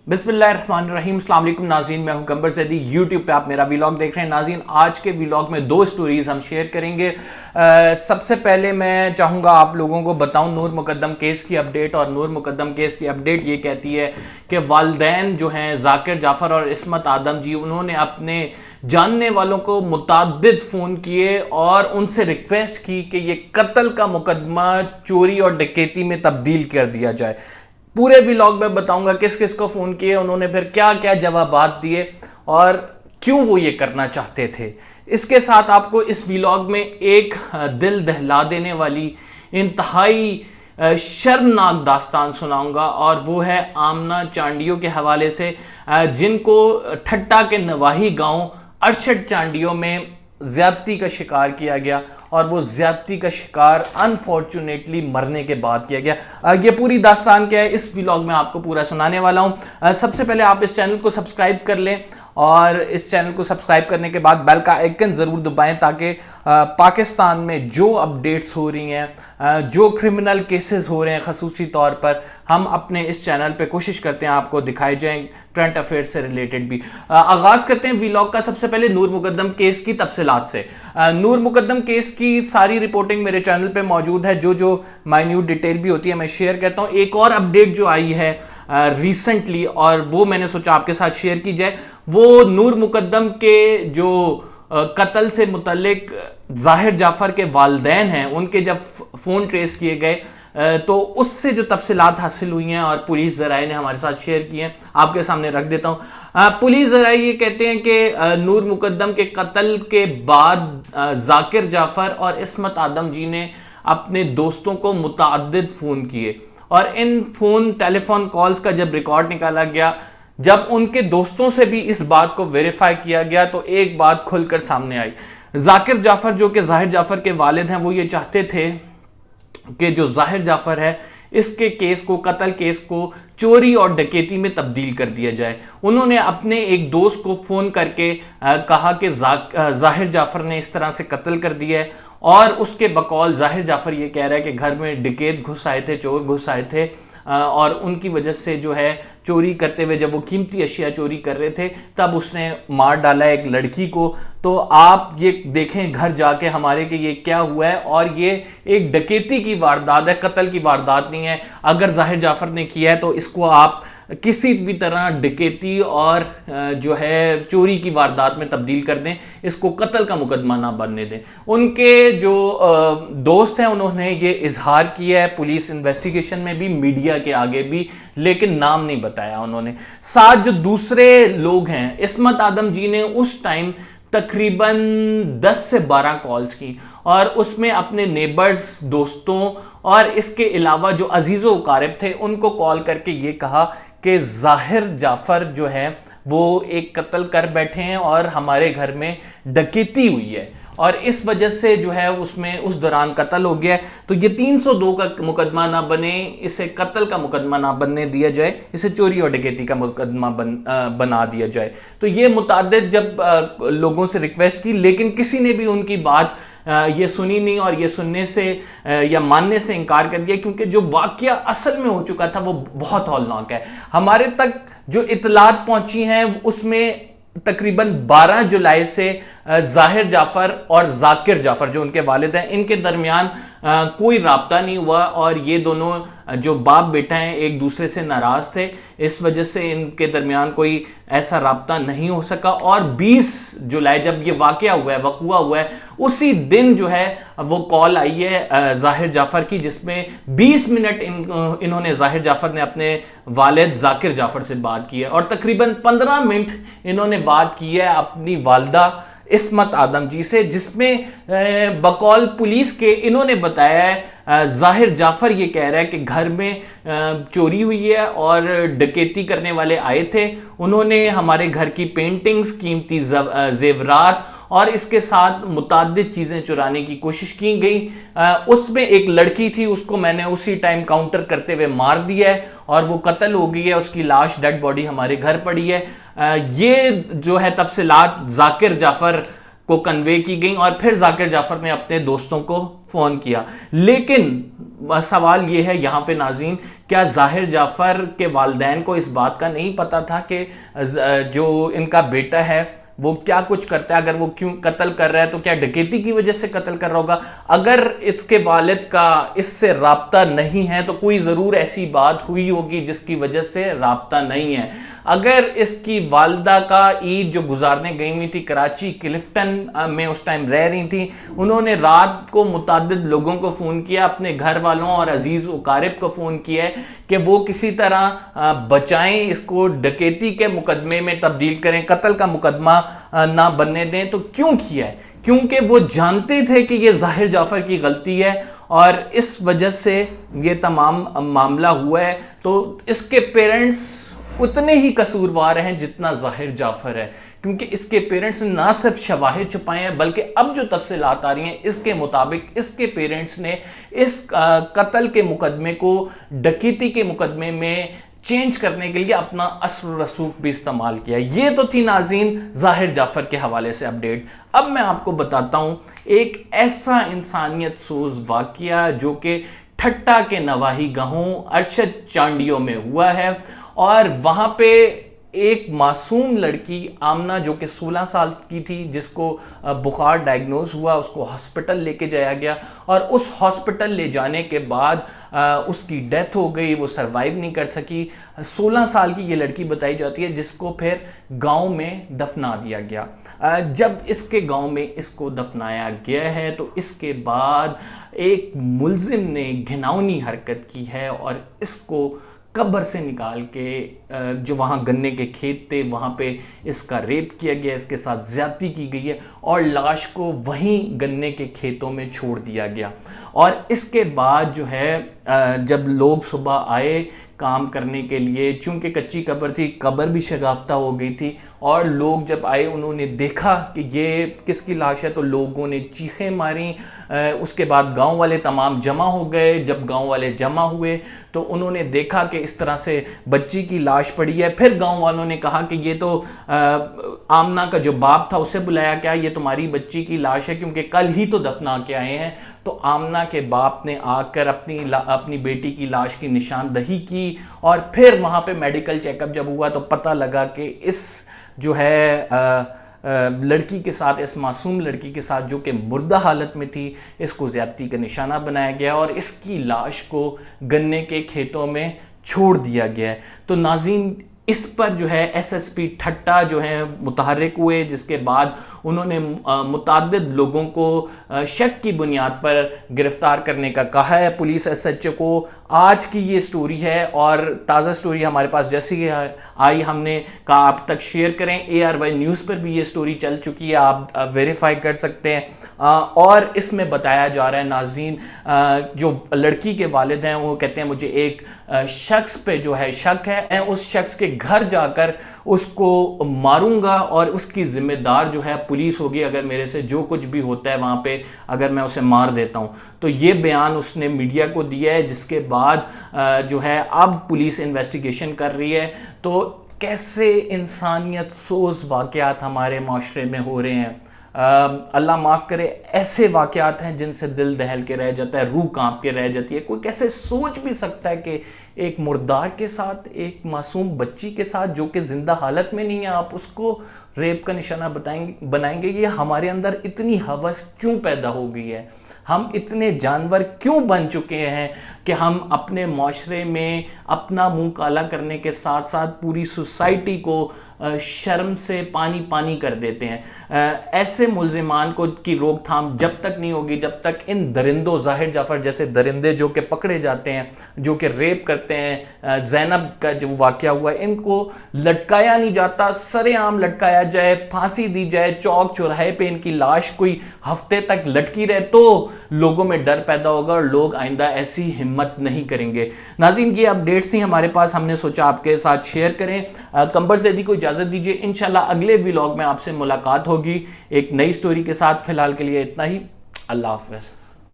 बिस्मिल्लाहिर्रहमानिर्रहीम। अस्सलाम वालेकुम नाज़रीन, मैं हूं कंबर ज़ैदी। यूट्यूब पे आप मेरा व्लॉग देख रहे हैं। नाज़रीन, आज के व्लॉग में दो स्टोरीज़ हम शेयर करेंगे। सबसे पहले मैं चाहूँगा आप लोगों को बताऊं नूर मुकद्दम केस की अपडेट। और नूर मुकद्दम केस की अपडेट ये कहती है कि वालिदैन जो हैं ज़ाकिर जाफ़र और इस्मत आदम जी, उन्होंने अपने जानने वालों को मुतअद्दिद फ़ोन किए और उनसे रिक्वेस्ट की कि ये कत्ल का मुकदमा चोरी और डकैती में तब्दील कर दिया जाए। पूरे व्लॉग में बताऊंगा किस किस को फ़ोन किए, उन्होंने फिर क्या क्या जवाबात दिए और क्यों वो ये करना चाहते थे। इसके साथ आपको इस व्लॉग में एक दिल दहला देने वाली इंतहाई शर्मनाक दास्तान सुनाऊंगा, और वो है आमना चांडियों के हवाले से, जिनको ठट्टा के नवाही गांव अरशद चांडियों में ज़्यादती का शिकार किया गया, और वो ज़्यादती का शिकार अनफॉर्चुनेटली मरने के बाद किया गया। ये पूरी दास्तान क्या है इस व्लॉग में आपको पूरा सुनाने वाला हूँ। सबसे पहले आप इस चैनल को सब्सक्राइब कर लें, और इस चैनल को सब्सक्राइब करने के बाद बेल का आइकन ज़रूर दबाएं, ताकि पाकिस्तान में जो अपडेट्स हो रही हैं, जो क्रिमिनल केसेस हो रहे हैं ख़ुसूसी तौर पर, हम अपने इस चैनल पे कोशिश करते हैं आपको दिखाए जाएं, करंट अफेयर से रिलेटेड भी। आगाज़ करते हैं व्लॉग का सबसे पहले नूर मुकद्दम केस की तफसीलात से। नूर मुकद्दम केस की सारी रिपोर्टिंग मेरे चैनल पे मौजूद है। जो माइन्यूट डिटेल भी होती है मैं शेयर करता हूँ। एक और अपडेट जो आई है रिसेंटली, और वो मैंने सोचा आपके साथ शेयर की जाए, वो नूर मुकद्दम के जो कत्ल से मुतल्लिक ज़ाहिर जाफ़र के वालिदैन हैं, उनके जब फ़ोन ट्रेस किए गए तो उससे जो तफसीलात हासिल हुई हैं और पुलिस ज़राए ने हमारे साथ शेयर की हैं, आपके सामने रख देता हूँ। पुलिस ज़राए ये कहते हैं कि नूर मुकद्दम के कत्ल के बाद ज़ाकिर जाफ़र और इस्मत आदम जी ने अपने दोस्तों को मुतअद्दिद फ़ोन किए, और इन टेलीफोन कॉल्स का जब रिकॉर्ड निकाला गया, जब उनके दोस्तों से भी इस बात को वेरीफाई किया गया, तो एक बात खुलकर सामने आई। ज़ाकिर जाफ़र जो कि ज़ाहिर जाफ़र के वालिद हैं, वो ये चाहते थे कि जो ज़ाहिर जाफ़र है इसके केस को, कत्ल केस को चोरी और डकैती में तब्दील कर दिया जाए। उन्होंने अपने एक दोस्त को फ़ोन करके कहा कि ज़ाहिर जाफ़र ने इस तरह से कत्ल कर दिया है, और उसके बकौल ज़ाहिर जाफ़र ये कह रहा है कि घर में डकैत घुस आए थे, चोर घुस आए थे, और उनकी वजह से जो है चोरी करते हुए, जब वो कीमती अशिया चोरी कर रहे थे, तब उसने मार डाला एक लड़की को। तो आप ये देखें घर जाके हमारे कि ये क्या हुआ है, और ये एक डकैती की वारदात है, कत्ल की वारदात नहीं है। अगर ज़ाहिर जाफ़र ने किया है तो इसको आप किसी भी तरह डकैती और जो है चोरी की वारदात में तब्दील कर दें, इसको कत्ल का मुकदमा ना बनने दें। उनके जो दोस्त हैं उन्होंने ये इजहार किया है पुलिस इन्वेस्टिगेशन में भी, मीडिया के आगे भी, लेकिन नाम नहीं बताया उन्होंने। साथ जो दूसरे लोग हैं, इस्मत आदम जी ने उस टाइम तकरीबन 10 से 12 कॉल्स की, और उसमें अपने नेबर्स, दोस्तों और इसके अलावा जो अजीज़ो क़ारिब थे उनको कॉल करके ये कहा कि ज़ाहिर जाफ़र जो है वो एक कत्ल कर बैठे हैं और हमारे घर में डकैती हुई है, और इस वजह से जो है उसमें उस दौरान कत्ल हो गया है। तो ये 302 का मुकदमा ना बने, इसे कत्ल का मुकदमा ना बनने दिया जाए, इसे चोरी और डकैती का मुकदमा बना दिया जाए। तो ये मुतअद्दिद जब लोगों से रिक्वेस्ट की, लेकिन किसी ने भी उनकी बात ये सुनी नहीं, और ये सुनने से या मानने से इनकार कर दिया, क्योंकि जो वाक़या असल में हो चुका था वो बहुत हौलनाक है। हमारे तक जो इतलात पहुंची हैं उसमें तकरीबन 12 जुलाई से ज़ाहिर जाफ़र और ज़ाकिर जाफ़र जो उनके वालिद हैं, इनके दरमियान कोई राब्ता नहीं हुआ, और ये दोनों जो बाप बेटा हैं एक दूसरे से नाराज़ थे, इस वजह से इनके दरमियान कोई ऐसा राब्ता नहीं हो सका। और 20 जुलाई जब ये वाक़या हुआ है, उसी दिन जो है वो कॉल आई है ज़ाहिर जाफ़र की, जिसमें 20 मिनट इन्होंने ज़ाहिर जाफ़र ने अपने वालिद ज़ाकिर जाफ़र से बात की है, और तकरीबन 15 मिनट इन्होंने बात की है अपनी वालदा इस्मत आदम जी से, जिसमें बकौल पुलिस के इन्होंने बताया है ज़ाहिर जाफ़र ये कह रहा है कि घर में चोरी हुई है और डकैती करने वाले आए थे। उन्होंने हमारे घर की पेंटिंग्स, कीमती जेवरात और इसके साथ मुताद्दिद चीज़ें चुराने की कोशिश की गई। उसमें एक लड़की थी, उसको मैंने उसी टाइम काउंटर करते हुए मार दिया है, और वो कत्ल हो गई है, उसकी लाश, डेड बॉडी हमारे घर पड़ी है। ये जो है तफसीलात ज़ाकिर जाफ़र کو کنوے کی گئی اور پھر ذاکر جعفر نے اپنے دوستوں کو فون کیا. لیکن سوال یہ ہے یہاں پہ ناظرین, کیا ظاہر جعفر کے والدین کو اس بات کا نہیں پتا تھا کہ جو ان کا بیٹا ہے وہ کیا کچھ کرتا ہے؟ اگر وہ کیوں قتل کر رہا ہے تو کیا ڈکیتی کی وجہ سے قتل کر رہا ہوگا؟ اگر اس کے والد کا اس سے رابطہ نہیں ہے تو کوئی ضرور ایسی بات ہوئی ہوگی جس کی وجہ سے رابطہ نہیں ہے. اگر اس کی والدہ کا عید جو گزارنے گئی ہوئی تھی کراچی کلفٹن میں اس ٹائم رہ رہی تھی, انہوں نے رات کو متعدد لوگوں کو فون کیا, اپنے گھر والوں اور عزیز اقارب کو فون کیا ہے کہ وہ کسی طرح بچائیں, اس کو ڈکیتی کے مقدمے میں تبدیل کریں, قتل کا مقدمہ نہ بننے دیں. تو کیوں کیا ہے؟ کیونکہ وہ جانتے تھے کہ یہ ظاہر جعفر کی غلطی ہے اور اس وجہ سے یہ تمام معاملہ ہوا ہے. تو اس کے پیرنٹس اتنے ہی قصوروار ہیں جتنا ظاہر جعفر ہے, کیونکہ اس کے پیرنٹس نے نہ صرف شواہد چھپائے ہیں بلکہ اب جو تفصیلات آ رہی ہیں اس کے مطابق اس کے پیرنٹس نے اس قتل کے مقدمے کو ڈکیتی کے مقدمے میں چینج کرنے کے لیے اپنا اثر و رسوخ بھی استعمال کیا. یہ تو تھی ناظرین ظاہر جعفر کے حوالے سے اپڈیٹ. اب میں آپ کو بتاتا ہوں ایک ایسا انسانیت سوز واقعہ جو کہ ٹھٹا کے نواحی گاہوں ارشد چانڈیوں میں ہوا ہے, اور وہاں پہ ایک معصوم لڑکی آمنہ جو کہ 16 سال کی تھی, جس کو بخار ڈائیگنوز ہوا, اس کو ہاسپٹل لے کے جایا گیا اور اس ہاسپٹل لے جانے کے بعد اس کی ڈیتھ ہو گئی, وہ سروائیو نہیں کر سکی. 16 سال کی یہ لڑکی بتائی جاتی ہے جس کو پھر گاؤں میں دفنا دیا گیا. جب اس کے گاؤں میں اس کو دفنایا گیا ہے تو اس کے بعد ایک ملزم نے گھناؤنی حرکت کی ہے اور اس کو قبر سے نکال کے جو وہاں گنے کے کھیت تھے وہاں پہ اس کا ریپ کیا گیا, اس کے ساتھ زیادتی کی گئی ہے اور لاش کو وہیں گنے کے کھیتوں میں چھوڑ دیا گیا. اور اس کے بعد جو ہے جب لوگ صبح آئے کام کرنے کے لیے, چونکہ کچی قبر تھی, قبر بھی شگافتہ ہو گئی تھی, اور لوگ جب آئے انہوں نے دیکھا کہ یہ کس کی لاش ہے تو لوگوں نے چیخیں ماری. اس کے بعد گاؤں والے تمام جمع ہو گئے. جب گاؤں والے جمع ہوئے تو انہوں نے دیکھا کہ اس طرح سے بچی کی لاش پڑی ہے. پھر گاؤں والوں نے کہا کہ یہ تو آمنہ کا جو باپ تھا اسے بلایا کیا, یہ تمہاری بچی کی لاش ہے کیونکہ کل ہی تو دفنا کے آئے ہیں. تو آمنہ کے باپ نے آ کر اپنی بیٹی کی لاش کی نشاندہی کی, اور پھر وہاں پہ میڈیکل چیک اپ جب ہوا تو پتہ لگا کہ اس جو ہے لڑکی کے ساتھ, اس معصوم لڑکی کے ساتھ جو کہ مردہ حالت میں تھی, اس کو زیادتی کا نشانہ بنایا گیا اور اس کی لاش کو گنے کے کھیتوں میں چھوڑ دیا گیا. تو ناظرین اس پر جو ہے ایس ایس پی ٹھٹا جو ہے متحرک ہوئے, جس کے بعد انہوں نے متعدد لوگوں کو شک کی بنیاد پر گرفتار کرنے کا کہا ہے پولیس ایس ایچ او کو. آج کی یہ سٹوری ہے اور تازہ سٹوری ہمارے پاس جیسی آئی ہم نے کہا آپ تک شیئر کریں. ARY نیوز پر بھی یہ سٹوری چل چکی ہے, آپ ویریفائی کر سکتے ہیں. اور اس میں بتایا جا رہا ہے ناظرین, جو لڑکی کے والد ہیں وہ کہتے ہیں مجھے ایک شخص پہ جو ہے شک ہے, میں اس شخص کے گھر جا کر اس کو ماروں گا اور اس کی ذمہ دار جو ہے پولیس ہوگی, اگر میرے سے جو کچھ بھی ہوتا ہے وہاں پہ اگر میں اسے مار دیتا ہوں. تو یہ بیان اس نے میڈیا کو دیا ہے, جس کے بعد جو ہے اب پولیس انویسٹیگیشن کر رہی ہے. تو کیسے انسانیت سوز واقعات ہمارے معاشرے میں ہو رہے ہیں, اللہ معاف کرے, ایسے واقعات ہیں جن سے دل دہل کے رہ جاتا ہے, روح کانپ کے رہ جاتی ہے. کوئی کیسے سوچ بھی سکتا ہے کہ ایک مردار کے ساتھ, ایک معصوم بچی کے ساتھ جو کہ زندہ حالت میں نہیں ہے, آپ اس کو ریپ کا نشانہ بنائیں گے. یہ ہمارے اندر اتنی ہوس کیوں پیدا ہو گئی ہے, ہم اتنے جانور کیوں بن چکے ہیں کہ ہم اپنے معاشرے میں اپنا منہ کالا کرنے کے ساتھ ساتھ پوری سوسائٹی کو شرم سے پانی پانی کر دیتے ہیں. ایسے ملزمان کی روک تھام جب تک نہیں ہوگی جب تک ان درندوں, ظاہر جعفر جیسے درندے جو کہ پکڑے جاتے ہیں, جو کہ ریپ کرتے ہیں, زینب کا جو واقعہ ہوا ہے, ان کو لٹکایا نہیں جاتا, سرے عام لٹکایا جائے, پھانسی دی جائے, چوک چوراہے پہ ان کی لاش کوئی ہفتے تک لٹکی رہے, تو لوگوں میں ڈر پیدا ہوگا اور لوگ آئندہ ایسی ہمت نہیں کریں گے. ناظرین یہ اپڈیٹس تھیں ہمارے پاس, ہم نے سوچا آپ کے ساتھ شیئر کریں. قمبر زیدی کو اجازت دیجیے, انشاءاللہ اگلے ویلاگ میں آپ سے ملاقات ہوگی ایک نئی سٹوری کے ساتھ. فی الحال کے لیے اتنا ہی, اللہ حافظ.